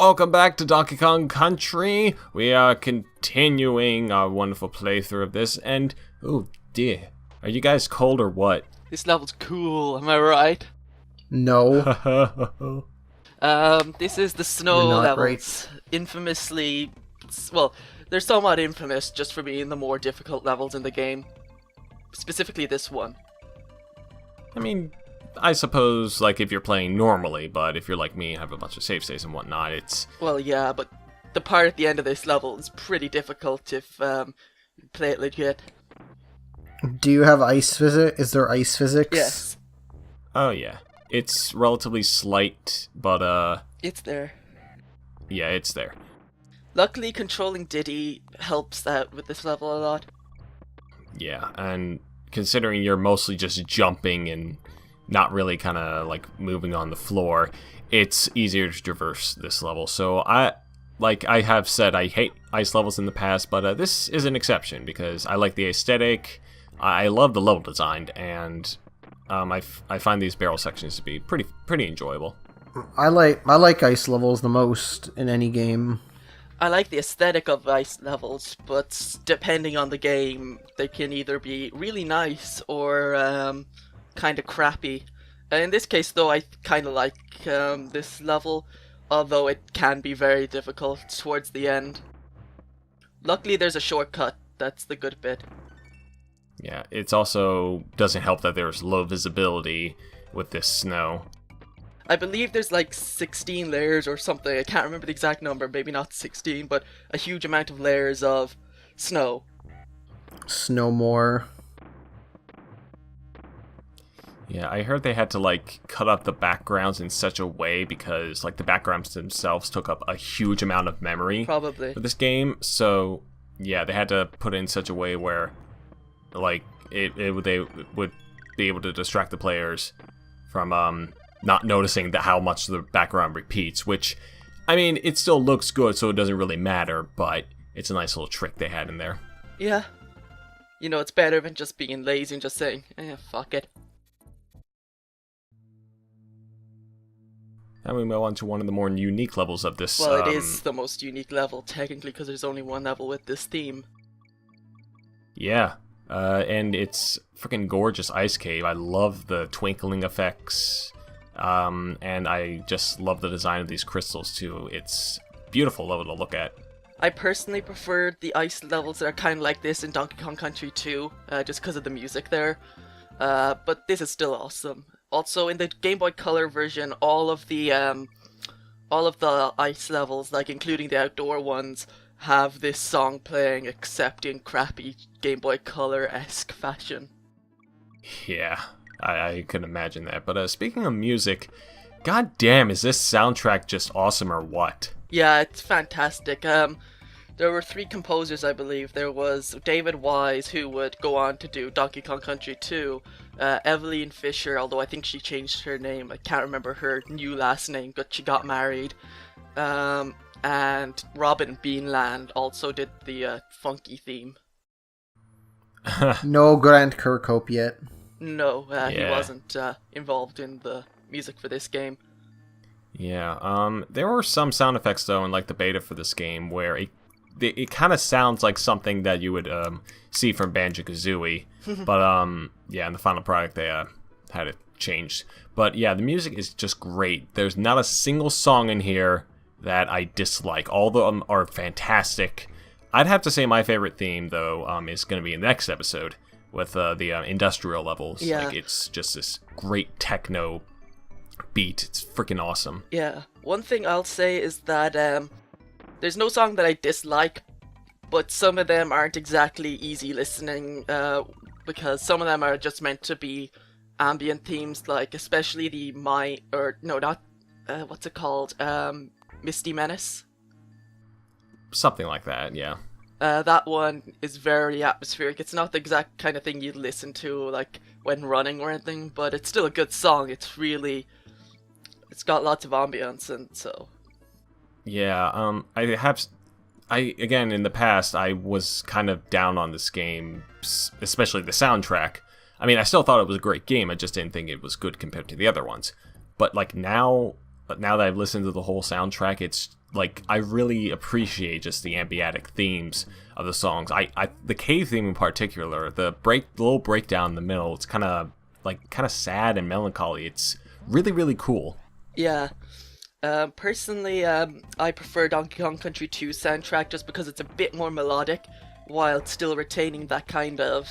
Welcome back to Donkey Kong Country. We are continuing our wonderful playthrough of this, and oh dear, are you guys cold or what? This level's cool, am I right? No. This is the snow You're not levels. Infamously, well, they're somewhat infamous just for being the more difficult levels in the game. Specifically this one. I mean, I suppose, like, if you're playing normally, but if you're like me and have a bunch of save states and whatnot, it's... Well, yeah, but the part at the end of this level is pretty difficult if you play it legit. Do you have ice physics? Is there ice physics? Yes. Oh, yeah. It's relatively slight, but, It's there. yeah, it's there. Luckily, controlling Diddy helps out with this level a lot. Yeah, and considering you're mostly just jumping and not really kind of like moving on the floor, it's easier to traverse this level. So I have said, I hate ice levels in the past, but this is an exception because I like the aesthetic. I love the level design, and I find these barrel sections to be pretty enjoyable. I like ice levels the most in any game. I like the aesthetic of ice levels, but depending on the game, they can either be really nice or kind of crappy. In this case, though, I kind of like this level, although it can be very difficult towards the end. Luckily, there's a shortcut. That's the good bit. Yeah, it's also doesn't help that there's low visibility with this snow. I believe there's like 16 layers or something. I can't remember the exact number. Maybe not 16, but a huge amount of layers of snow. Snow more. Yeah, I heard they had to, like, cut up the backgrounds in such a way because, like, the backgrounds themselves took up a huge amount of memory Probably. for this game. So, yeah, they had to put it in such a way where, like, they would be able to distract the players from not noticing how much the background repeats, which, I mean, it still looks good, so it doesn't really matter, but it's a nice little trick they had in there. Yeah. You know, it's better than just being lazy and just saying, fuck it. Now we move on to one of the more unique levels of this. Well, it is the most unique level, technically, because there's only one level with this theme. Yeah, and it's freaking gorgeous ice cave. I love the twinkling effects, and I just love the design of these crystals too. It's beautiful level to look at. I personally prefer the ice levels that are kind of like this in Donkey Kong Country 2, just because of the music there. But this is still awesome. Also, in the Game Boy Color version, all of the ice levels, like including the outdoor ones, have this song playing, except in crappy Game Boy Color-esque fashion. Yeah, I can imagine that. But speaking of music, god damn, is this soundtrack just awesome or what? Yeah, it's fantastic. There were 3 composers, I believe. There was David Wise, who would go on to do Donkey Kong Country 2, Evelyn Fisher, although I think she changed her name. I can't remember her new last name, but she got married. And Robin Beanland also did the funky theme. No Grant Kirkhope yet. No, he Yeah. wasn't involved in the music for this game. Yeah, there were some sound effects though in like the beta for this game where it kind of sounds like something that you would see from Banjo-Kazooie, but yeah, in the final product they had it changed. But yeah, the music is just great. There's not a single song in here that I dislike. All of them are fantastic. I'd have to say my favorite theme though is going to be in the next episode with the industrial levels. Yeah. Like, it's just this great techno beat. It's freaking awesome. Yeah, one thing I'll say is that there's no song that I dislike, but some of them aren't exactly easy listening, because some of them are just meant to be ambient themes, like especially the what's it called? Misty Menace. Something like that, yeah. That one is very atmospheric. It's not the exact kind of thing you'd listen to like when running or anything, but it's still a good song. It's got lots of ambience, and so. Yeah, again, in the past, I was kind of down on this game, especially the soundtrack. I mean, I still thought it was a great game, I just didn't think it was good compared to the other ones. But, like, now, now that I've listened to the whole soundtrack, it's like I really appreciate just the ambiatic themes of the songs. The cave theme in particular, the little breakdown in the middle, it's kind of sad and melancholy. It's really, really cool. Yeah. Personally, I prefer Donkey Kong Country 2 soundtrack just because it's a bit more melodic, while still retaining that kind of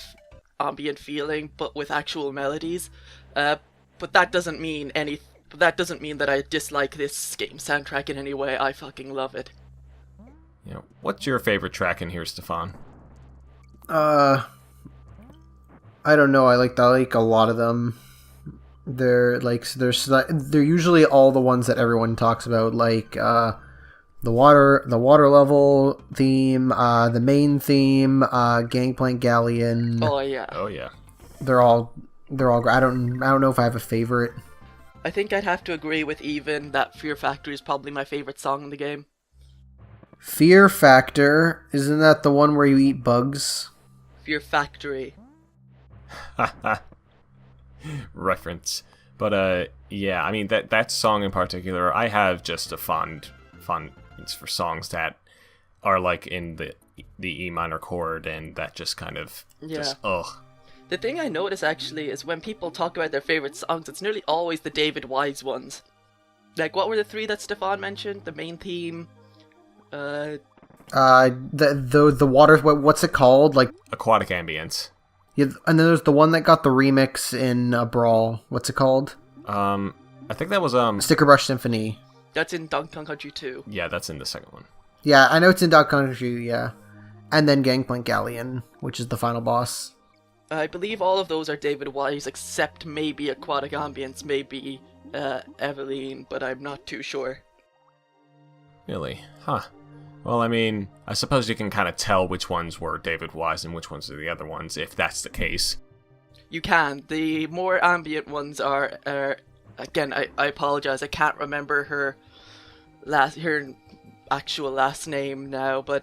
ambient feeling, but with actual melodies. But that doesn't mean that I dislike this game soundtrack in any way. I fucking love it. Yeah. What's your favorite track in here, Stefan? I don't know. I like a lot of them. They're usually all the ones that everyone talks about, like the water level theme, the main theme, Gangplank Galleon. Oh yeah. Oh yeah. They're all great. I don't know if I have a favorite. I think I'd have to agree with Even that Fear Factory is probably my favorite song in the game. Fear Factor, isn't that the one where you eat bugs? Fear Factory. Reference. But yeah, I mean that song in particular, I have just a fondness for songs that are like in the E minor chord, and that just kind of just ugh. The thing I notice actually is when people talk about their favorite songs, it's nearly always the David Wise ones. Like, what were the three that Stefan mentioned? The main theme, the water. What's it called? Like Aquatic Ambience. Yeah, and then there's the one that got the remix in Brawl. What's it called? I think that was Sticker Brush Symphony. That's in Donkey Kong Country 2. Yeah, that's in the second one. Yeah, I know it's in Donkey Kong Country. Yeah, and then Gangplank Galleon, which is the final boss. I believe all of those are David Wise, except maybe Aquatic Ambience, maybe Eveline, but I'm not too sure. Really? Huh. Well, I mean, I suppose you can kind of tell which ones were David Wise and which ones are the other ones, if that's the case. You can. The more ambient ones are again, I apologize, I can't remember her actual last name now, but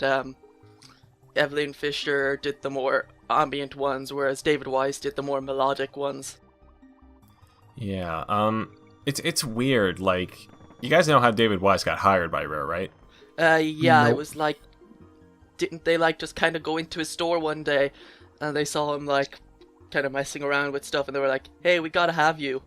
Eveline Fisher did the more ambient ones, whereas David Wise did the more melodic ones. Yeah, it's weird, like, you guys know how David Wise got hired by Rare, right? Yeah, Nope. It was like, didn't they like just kind of go into his store one day, and they saw him like, kind of messing around with stuff, and they were like, hey, we gotta have you.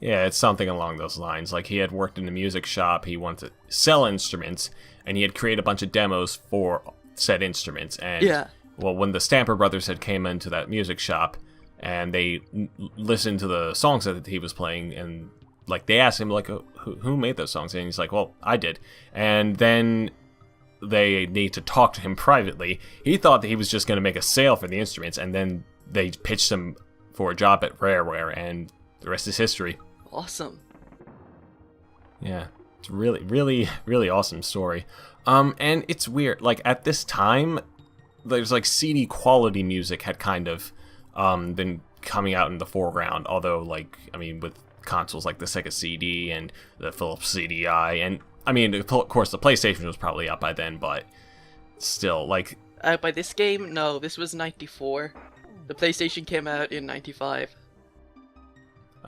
Yeah, it's something along those lines. Like, he had worked in a music shop, he wanted to sell instruments, and he had created a bunch of demos for said instruments, and... Yeah. Well, when the Stamper Brothers had came into that music shop, and they listened to the songs that he was playing, and like they asked him like, who made those songs? And he's like, well, I did. And then they need to talk to him privately. He thought that he was just going to make a sale for the instruments, and then they pitched him for a job at Rareware, and the rest is history. Awesome. Yeah, it's really, really, really awesome story. And it's weird. Like, at this time, there's like CD quality music had kind of been coming out in the foreground, although, like, I mean, with consoles like the Sega CD and the Philips CDI, and I mean, of course the PlayStation was probably out by then, but still, like... By this game, no, this was 94. The PlayStation came out in 95.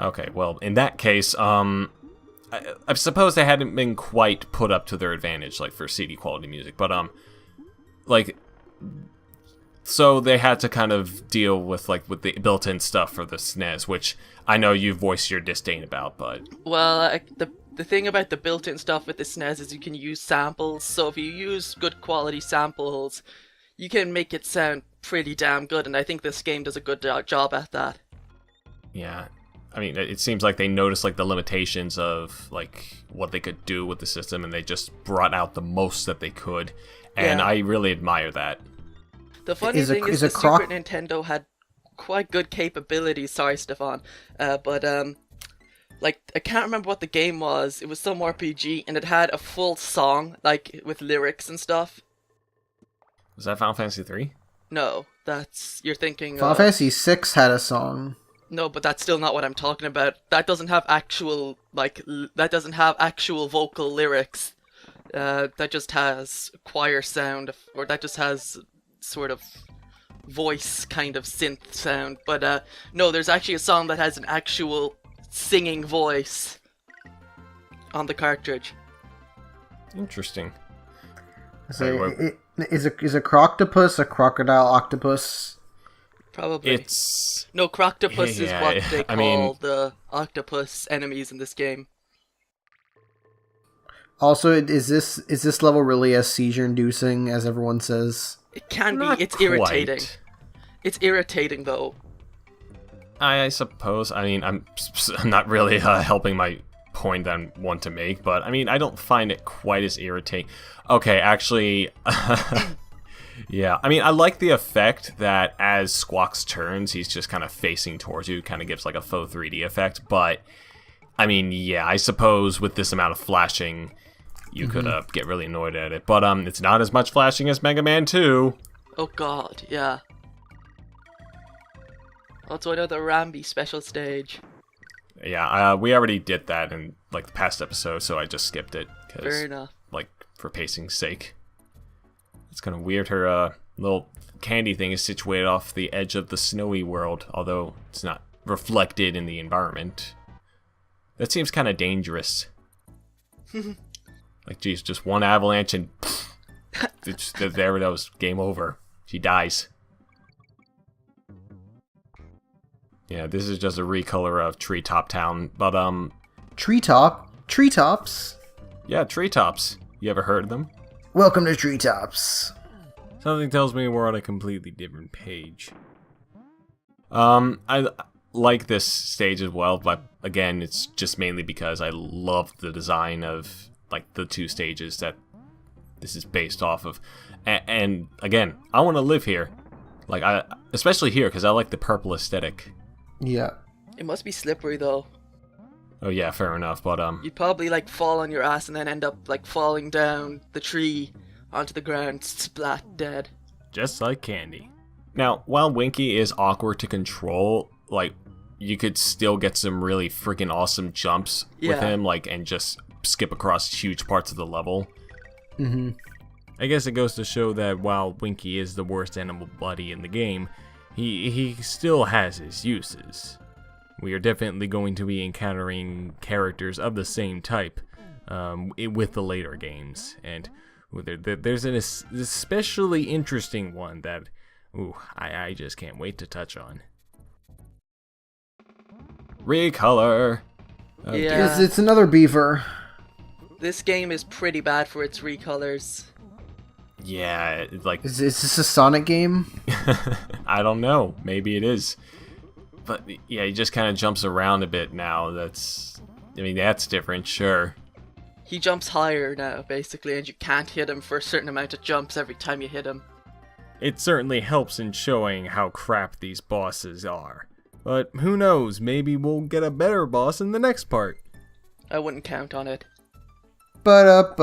Okay, well, in that case, I suppose they hadn't been quite put up to their advantage, like, for CD quality music, but, like... So they had to kind of deal with the built-in stuff for the SNES, which I know you've voiced your disdain about, but... Well, the thing about the built-in stuff with the SNES is you can use samples, so if you use good quality samples, you can make it sound pretty damn good, and I think this game does a good job at that. Yeah, I mean, it seems like they noticed, like, the limitations of, like, what they could do with the system, and they just brought out the most that they could, and Yeah. I really admire that. The funny thing is the Super Nintendo had quite good capabilities. Sorry, Stefan. Like, I can't remember what the game was. It was some RPG, and it had a full song, like, with lyrics and stuff. Was that Final Fantasy 3? No, you're thinking Final Fantasy VI had a song. No, but that's still not what I'm talking about. That doesn't have actual, vocal lyrics. That just has choir sound, or that just has sort of voice kind of synth sound. But no, there's actually a song that has an actual singing voice. on the cartridge. Interesting. So is a croctopus a crocodile octopus? Probably. It's No, Croctopus is what they call I the octopus enemies in this game. Also, is this level really as seizure-inducing as everyone says? It can not be. It's quite. irritating. It's irritating, though. I suppose. I mean, I'm not really helping my point that I want to make, but I mean, I don't find it quite as irritating. Okay, actually, yeah. I mean, I like the effect that as Squawks turns, he's just kind of facing towards you. Kind of gives like a faux 3D effect, but I mean, yeah, I suppose with this amount of flashing, you could get really annoyed at it. But it's not as much flashing as Mega Man 2. Oh god, yeah. Also another Rambi special stage. Yeah, we already did that in like the past episode, so I just skipped it. Fair enough. Like, for pacing's sake. It's kind of weird her little candy thing is situated off the edge of the snowy world, although it's not reflected in the environment. That seems kind of dangerous. Like, geez, just one avalanche and there it goes. Game over. She dies. Yeah, this is just a recolor of Treetop Town, but Treetops? yeah, treetops. You ever heard of them? Welcome to Treetops. Something tells me we're on a completely different page. I like this stage as well, but again, it's just mainly because I love the design of like the two stages that this is based off of. And again, I want to live here. Like especially here because I like the purple aesthetic. Yeah. It must be slippery though. Oh yeah, fair enough, but You'd probably like fall on your ass and then end up like falling down the tree onto the ground, splat, dead. just like candy. Now, while Winky is awkward to control, like you could still get some really freaking awesome jumps with him, like, and just skip across huge parts of the level. Mm-hmm. I guess it goes to show that while Winky is the worst animal buddy in the game, he still has his uses. We are definitely going to be encountering characters of the same type with the later games, and there's an especially interesting one that I just can't wait to touch on. Recolor. Yeah. It's another beaver. This game is pretty bad for its recolors. Yeah, it's like Is this a Sonic game? I don't know. Maybe it is. But yeah, he just kind of jumps around a bit now. That's different, sure. He jumps higher now, basically, and you can't hit him for a certain amount of jumps every time you hit him. It certainly helps in showing how crap these bosses are. But who knows, maybe we'll get a better boss in the next part. I wouldn't count on it. But